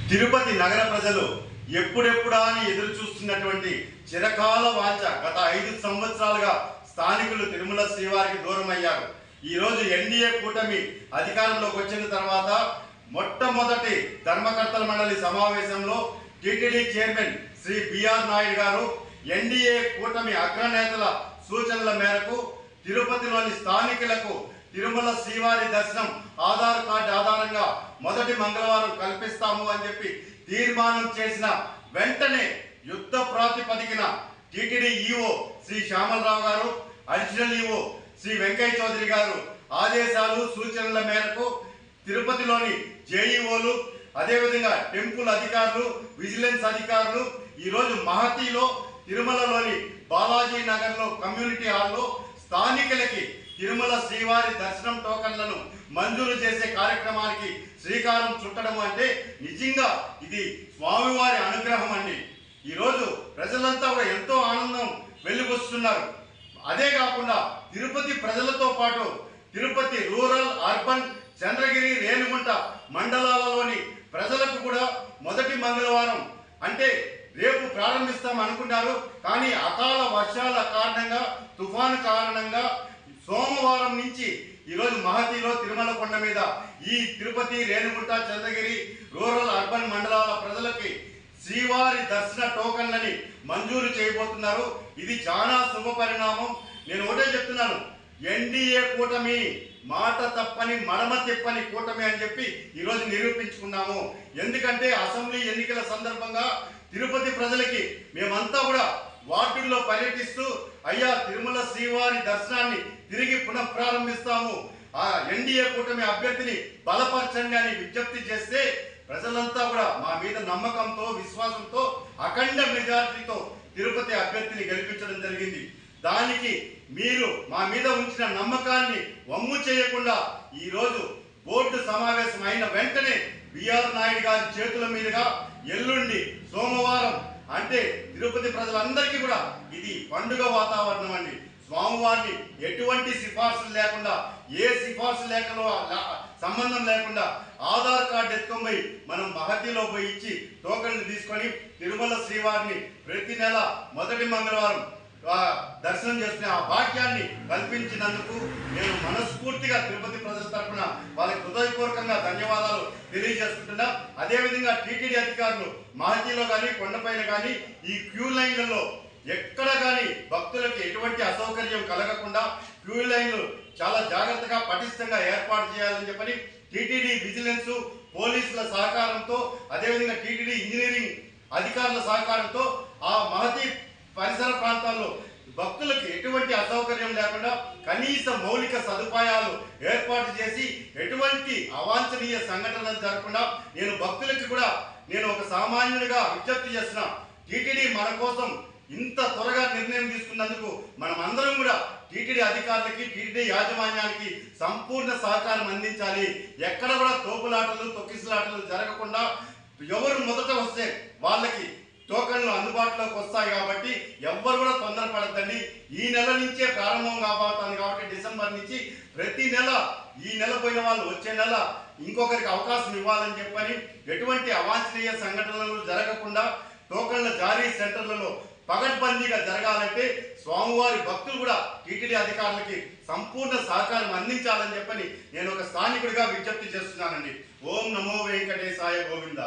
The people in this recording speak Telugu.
తిరుపతి నగర ప్రజలు ఎప్పుడెప్పుడా అని ఎదురు చూస్తున్నటువంటి చిరకాల వాంఛ గత 5 సంవత్సరాలుగా స్థానికులు తిరుమల శ్రీవారికి దూరం అయ్యారు. ఈరోజు ఎన్డీఏ కూటమి అధికారంలోకి వచ్చిన తర్వాత మొట్టమొదటి ధర్మకర్తల మండలి సమావేశంలో TTD chairman Shri BR Naidu గారు ఎన్డీఏ కూటమి అగ్రనేతల సూచనల మేరకు తిరుపతిలోని స్థానికులకు తిరుమల శ్రీవారి దర్శనం ఆధార్ కార్డు ఆధారంగా మొదటి మంగళవారం కల్పిస్తాము అని చెప్పి తీర్మానం చేసిన వెంటనే యుద్ధ ప్రాతిపదికన టీటీడీ ఈఓ శ్రీ శ్యామలరావు గారు, అడిషనల్ ఈఓ శ్రీ వెంకయ్య చౌదరి గారు ఆదేశాలు సూచనల మేరకు తిరుపతిలోని జేఈఓలు, అదేవిధంగా టెంపుల్ అధికారులు, విజిలెన్స్ అధికారులు ఈరోజు మహతిలో తిరుమలలోని బాలాజీ నగర్లో కమ్యూనిటీ హాల్లో స్థానికులకి తిరుమల శ్రీవారి దర్శనం టోకన్లను మంజూరు చేసే కార్యక్రమానికి శ్రీకారం చుట్టడం అంటే నిజంగా ఇది స్వామివారి అనుగ్రహం అండి. ఈరోజు ప్రజలంతా కూడా ఎంతో ఆనందం వెలుగొస్తున్నారు. అదే కాకుండా తిరుపతి ప్రజలతో పాటు తిరుపతి రూరల్, అర్బన్, చంద్రగిరి, రేణిగుంట మండలాలలోని ప్రజలకు కూడా మొదటి మంగళవారం అంటే రేపు ప్రారంభిస్తాం అనుకున్నారు. కానీ అకాల వర్షాల కారణంగా, తుఫాను కారణంగా సోమవారం నుంచి ఈరోజు మహతిలో తిరుమల కొండ మీద ఈ తిరుపతి, రేణిగుంట, చంద్రగిరి రూరల్, అర్బన్ మండలాల ప్రజలకి శ్రీవారి దర్శన టోకన్లని మంజూరు చేయబోతున్నారు. ఇది చాలా శుభ పరిణామం. నేను ఒకటే చెప్తున్నాను, ఎన్డీఏ కూటమి మాట తప్పని మడమ తిప్పని కూటమి అని చెప్పి ఈరోజు నిరూపించుకున్నాము. ఎందుకంటే అసెంబ్లీ ఎన్నికల సందర్భంగా తిరుపతి ప్రజలకి మేమంతా కూడా వార్డుల్లో పర్యటిస్తూ అయ్యా తిరుమల శ్రీవారి దర్శనాన్ని తిరిగి పునఃప్రారంభిస్తాము, ఆ ఎన్డీఏ కూటమి అభ్యర్థిని బలపరచండి అని విజ్ఞప్తి చేస్తే ప్రజలంతా కూడా మా మీద నమ్మకంతో, విశ్వాసంతో అఖండ మెజారిటీతో తిరుపతి అభ్యర్థిని గెలిపించడం జరిగింది. దానికి మీరు మా మీద ఉంచిన నమ్మకాన్ని వమ్ము చేయకుండా ఈరోజు బోర్డు సమావేశం అయిన వెంటనే బిఆర్ నాయుడు గారి చేతుల మీదుగా ఎల్లుండి సోమవారం అంటే తిరుపతి ప్రజలందరికీ కూడా ఇది పండుగ వాతావరణం అండి. స్వామివారిని ఎటువంటి సిఫార్సులు లేకుండా, ఏ సిఫార్సు లేఖలో సంబంధం లేకుండా ఆధార్ కార్డు ఎత్తుకొని మనం మహతిలో పోయి ఇచ్చి టోకన్లు తీసుకొని తిరుమల శ్రీవారిని ప్రతి నెల మొదటి మంగళవారం దర్శనం చేసుకునే ఆ భాగ్యాన్ని కల్పించినందుకు నేను మనస్ఫూర్తిగా తిరుపతి ప్రజల తరఫున వాళ్ళకి హృదయపూర్వకంగా ధన్యవాదాలు తెలియజేసుకుంటున్నా. అదేవిధంగా టీటీడీ అధికారులు మహతిలో కానీ కొండపైన కానీ ఈ క్యూ లైన్లలో ఎక్కడ కానీ భక్తులకి ఎటువంటి అసౌకర్యం కలగకుండా క్యూ లైన్లు చాలా జాగ్రత్తగా పటిష్టంగా ఏర్పాటు చేయాలని చెప్పని టీటీడీ విజిలెన్స్ పోలీసుల సహకారంతో, అదేవిధంగా టీటీడీ ఇంజనీరింగ్ అధికారుల సహకారంతో ఆ మహతి పరిసర ప్రాంతాల్లో భక్తులకు ఎటువంటి అసౌకర్యం లేకుండా కనీస మౌలిక సదుపాయాలు ఏర్పాటు చేసి ఎటువంటి అవాంఛనీయ సంఘటనలు జరగకుండా నేను భక్తులకి కూడా నేను ఒక సామాన్యుడిగా విజ్ఞప్తి చేస్తున్నా. టీటీడీ మన కోసం ఇంత త్వరగా నిర్ణయం తీసుకున్నందుకు మనం అందరం కూడా టీటీడీ అధికారులకి, టీటీడీ యాజమాన్యానికి సంపూర్ణ సహకారం అందించాలి. ఎక్కడ కూడా తోపులాటలు, తొక్కిసలాటలు జరగకుండా ఎవరు మొదట వస్తే వాళ్ళకి టోకన్లు అందుబాటులోకి వస్తాయి. కాబట్టి ఎవ్వరు కూడా తొందరపడద్దండి. ఈ నెల నుంచే ప్రారంభం కాబోతుంది కాబట్టి డిసెంబర్ నుంచి ప్రతి నెల ఈ నెల పోయిన వాళ్ళు వచ్చే నెల ఇంకొకరికి అవకాశం ఇవ్వాలని చెప్పని ఎటువంటి అవాంఛనీయ సంఘటనలు జరగకుండా టోకన్ల జారీ సెంటర్లలో పగడ్బందీగా జరగాలంటే స్వామివారి భక్తులు కూడా టీటీడీ అధికారులకి సంపూర్ణ సహకారం అందించాలని చెప్పని నేను ఒక స్థానికుడిగా విజ్ఞప్తి చేస్తున్నానండి. ఓం నమో వెంకటేశాయ గోవింద.